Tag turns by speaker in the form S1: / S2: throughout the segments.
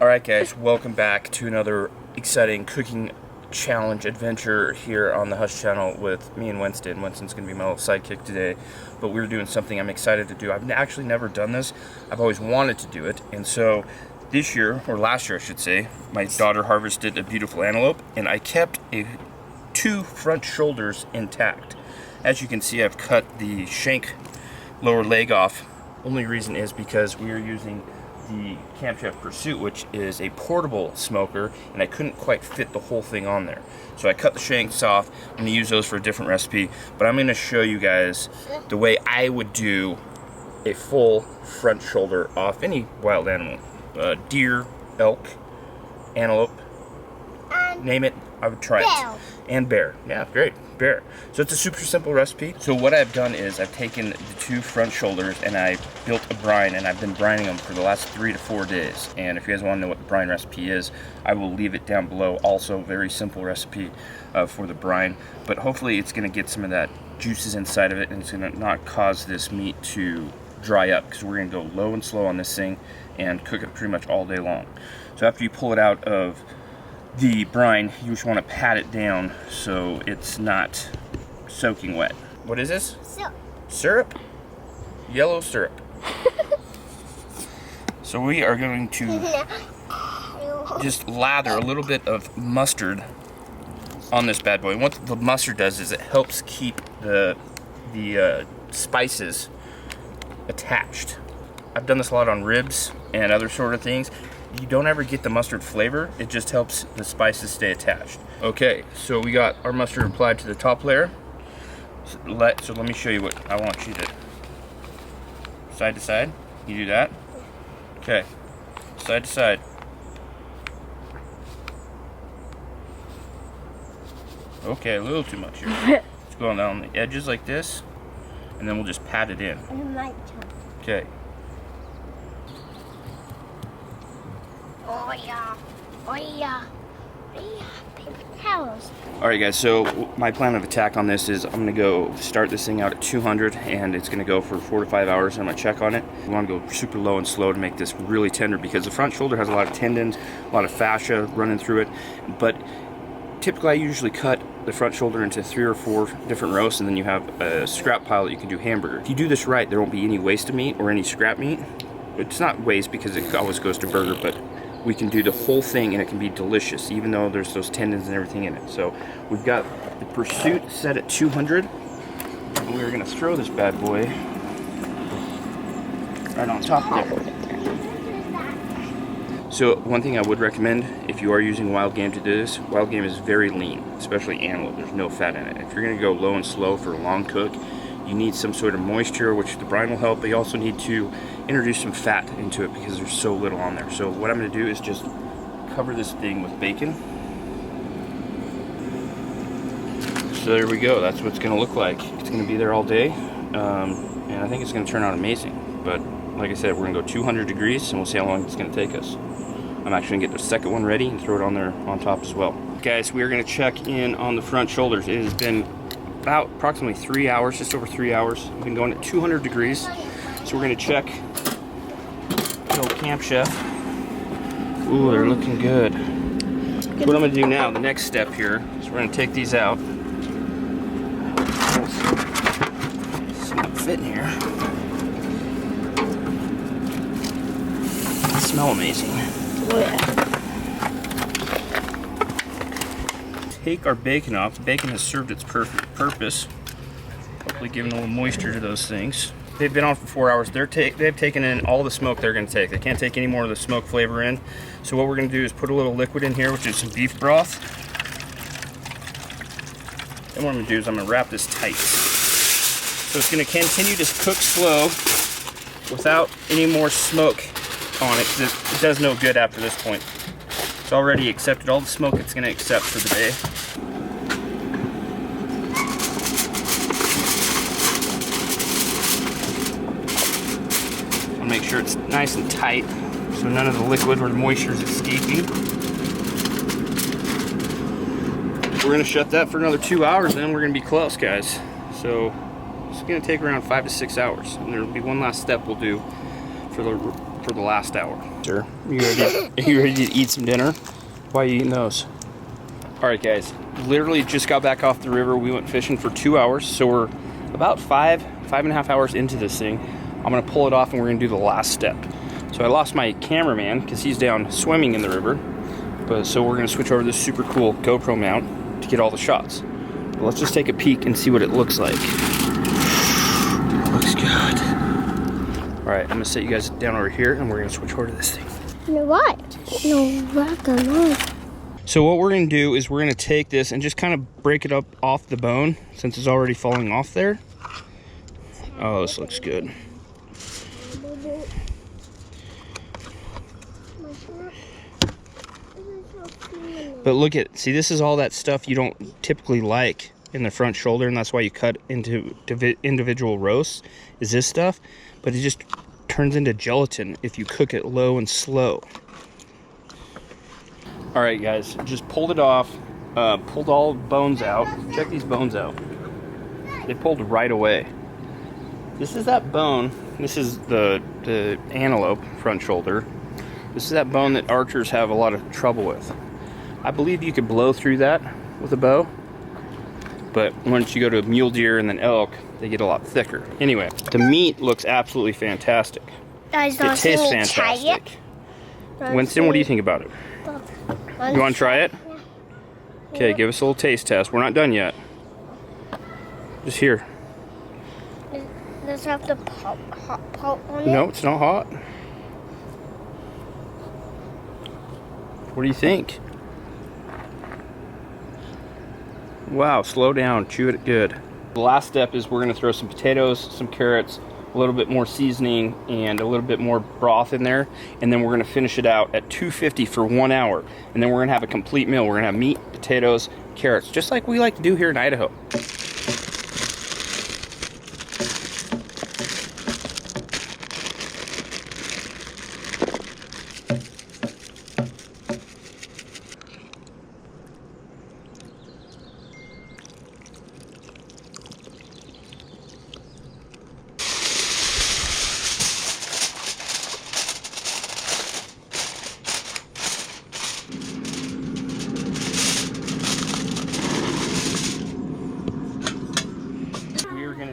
S1: Alright guys, welcome back to another exciting cooking challenge adventure here on the Hush channel with me and Winston. Winston's going to be my little sidekick today, but we're doing something I'm excited to do. I've actually never done this. I've always wanted to do it, and so this year, or last year I should say, my daughter harvested a beautiful antelope, and I kept two front shoulders intact. As you can see, I've cut the shank lower leg off. Only reason is because we are using the Camp Chef Pursuit, which is a portable smoker, and I couldn't quite fit the whole thing on there. So I cut the shanks off. I'm going to use those for a different recipe, but I'm going to show you guys the way I would do a full front shoulder off any wild animal. Deer, elk, antelope, name it, I would try it. And bear. Yeah, great. Bear. So it's a super simple recipe. So what I've done is I've taken the two front shoulders and I built a brine, and I've been brining them for the last 3 to 4 days. And if you guys want to know what the brine recipe is, I will leave it down below. Also, very simple recipe for the brine, but hopefully it's going to get some of that juices inside of it, and it's going to not cause this meat to dry up, because we're going to go low and slow on this thing and cook it pretty much all day long. So after you pull it out of the brine, you just want to pat it down so it's not soaking wet. What is this?
S2: Syrup.
S1: Syrup? Yellow syrup. So we are going to just lather a little bit of mustard on this bad boy. And what the mustard does is it helps keep the spices attached. I've done this a lot on ribs and other sort of things. You don't ever get the mustard flavor, it just helps the spices stay attached. Okay, so we got our mustard applied to the top layer. So let me show you what I want you to, side to side, you do that. Okay, side to side. Okay, a little too much here. Let's go down the edges like this, and then we'll just pat it in. Okay.
S2: Oh yeah, oh yeah, paper towels.
S1: Alright guys, so my plan of attack on this is I'm going to go start this thing out at 200, and it's going to go for 4 to 5 hours, and I'm going to check on it. We want to go super low and slow to make this really tender, because the front shoulder has a lot of tendons, a lot of fascia running through it, but typically I usually cut the front shoulder into 3 or 4 different roasts, and then you have a scrap pile that you can do hamburger. If you do this right, there won't be any waste of meat or any scrap meat. It's not waste because it always goes to burger, but we can do the whole thing and it can be delicious, even though there's those tendons and everything in it. So we've got the Pursuit set at 200, and we're going to throw this bad boy right on top there. So one thing I would recommend, if you are using wild game to do this, wild game is very lean, especially antelope. There's no fat in it. If you're going to go low and slow for a long cook, you need some sort of moisture, which the brine will help, but you also need to introduce some fat into it because there's so little on there. So what I'm going to do is just cover this thing with bacon. So there we go. That's what it's going to look like. It's going to be there all day, and I think it's going to turn out amazing. But like I said, we're going to go 200 degrees, and we'll see how long it's going to take us. I'm actually going to get the second one ready and throw it on there on top as well. Guys, we are going to check in on the front shoulders. It has been about approximately 3 hours, just over 3 hours. We've been going at 200 degrees. So we're going to check the old Camp Chef. Ooh, they're looking good. What I'm going to do now, the next step here, is we're going to take these out. It's not fitting here. They smell amazing.
S2: Oh yeah.
S1: Take our bacon off. The bacon has served its perfect purpose, hopefully giving a little moisture to those things. They've been on for 4 hours. They've taken in all the smoke they're going to take. They can't take any more of the smoke flavor in. So what we're going to do is put a little liquid in here, which is some beef broth. Then what I'm going to do is I'm going to wrap this tight. So it's going to continue to cook slow without any more smoke on it, because it does no good after this point. It's already accepted all the smoke it's going to accept for the day. Make sure it's nice and tight so none of the liquid or the moisture is escaping. We're going to shut that for another 2 hours, then we're going to be close, guys. So it's going to take around 5 to 6 hours, and there'll be one last step we'll do for the for the last hour. Sure. Are you ready to eat some dinner? Why are you eating those? All right, guys. Literally just got back off the river. We went fishing for 2 hours, so we're about five and a half hours into this thing. I'm gonna pull it off and we're gonna do the last step. So I lost my cameraman because he's down swimming in the river. But so we're gonna switch over to this super cool GoPro mount to get all the shots. But let's just take a peek and see what it looks like. Looks good. All right, I'm gonna set you guys down over here and we're gonna switch over to this thing.
S2: You know what?
S1: So what we're gonna do is we're gonna take this and just kind of break it up off the bone since it's already falling off there. Oh, this looks good. But look at, see, this is all that stuff you don't typically like in the front shoulder, and that's why you cut into individual roasts, is this stuff. But it just turns into gelatin if you cook it low and slow. All right, guys, just pulled it off, pulled all the bones out. Check these bones out. They pulled right away. This is that bone. This is the antelope front shoulder. This is that bone that archers have a lot of trouble with. I believe you could blow through that with a bow, but once you go to mule deer and then elk, they get a lot thicker. Anyway, the meat looks absolutely fantastic.
S2: Guys,
S1: It tastes fantastic. Winston, what do you think about it? You want to try it? Okay, give us a little taste test. We're not done yet. Just here.
S2: Does it have the hot pulp on it?
S1: No, it's not hot. What do you think? Wow, slow down, chew it good. The last step is we're gonna throw some potatoes, some carrots, a little bit more seasoning, and a little bit more broth in there. And then we're gonna finish it out at 250 for 1 hour. And then we're gonna have a complete meal. We're gonna have meat, potatoes, carrots, just like we like to do here in Idaho.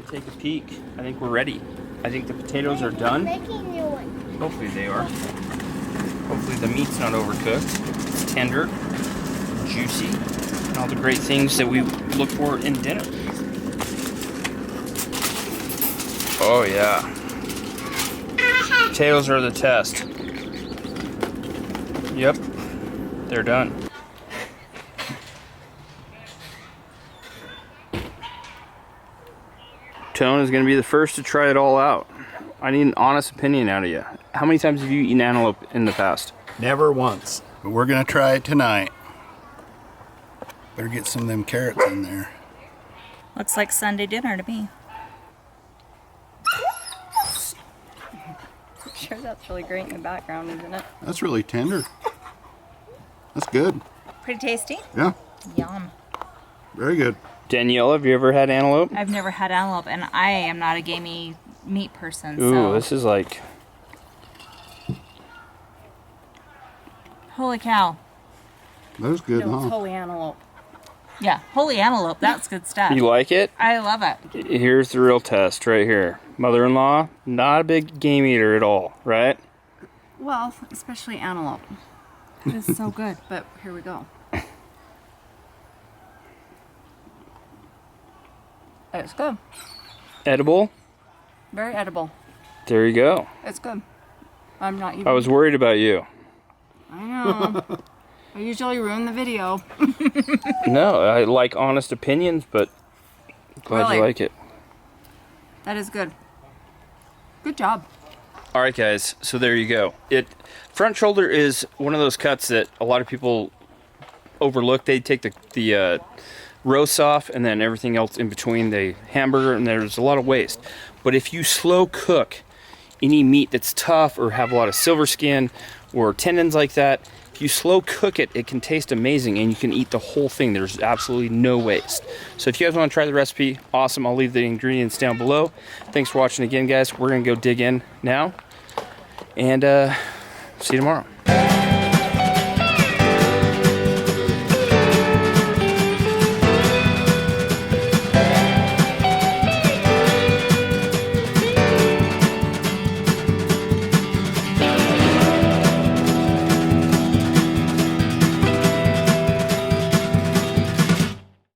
S1: Take a peek. I think we're ready. I think the potatoes are done.
S2: Making new one.
S1: Hopefully they are. Hopefully the meat's not overcooked. It's tender, juicy, and all the great things that we look for in dinner. Oh yeah. Potatoes are the test. Yep, they're done. Tone is going to be the first to try it all out. I need an honest opinion out of you. How many times have you eaten antelope in the past?
S3: Never once, but we're going to try it tonight. Better get some of them carrots in there.
S4: Looks like Sunday dinner to me. I'm sure that's really great in the background, isn't it?
S3: That's really tender. That's good.
S4: Pretty tasty?
S3: Yeah,
S4: Yum.
S3: very good.
S1: Danielle, have you ever had antelope?
S4: I've never had antelope, and I am not a gamey meat person,
S1: Ooh,
S4: so...
S1: this is like...
S4: Holy cow.
S3: That was good,
S4: No, it's
S3: huh?
S4: holy antelope. Yeah, holy antelope, that's good stuff.
S1: You like it?
S4: I love it.
S1: Here's the real test right here. Mother-in-law, not a big game eater at all, right?
S4: Well, especially antelope. It's so good, but here we go. It's good.
S1: Edible?
S4: Very edible.
S1: There you go.
S4: It's good. I'm not even...
S1: I was worried about you.
S4: I know. I usually ruin the video.
S1: No, I like honest opinions, but glad
S4: Really?
S1: you like it.
S4: That is good. Good job.
S1: All right, guys, so there you go. Front shoulder is one of those cuts that a lot of people overlook. They take the roasts off and then everything else in between, they hamburger, and there's a lot of waste. But if you slow cook any meat that's tough or have a lot of silver skin or tendons like that, if you slow cook it, it can taste amazing and you can eat the whole thing. There's absolutely no waste. So if you guys want to try the recipe, awesome. I'll leave the ingredients down below. Thanks for watching again, guys. We're gonna go dig in now And see you tomorrow.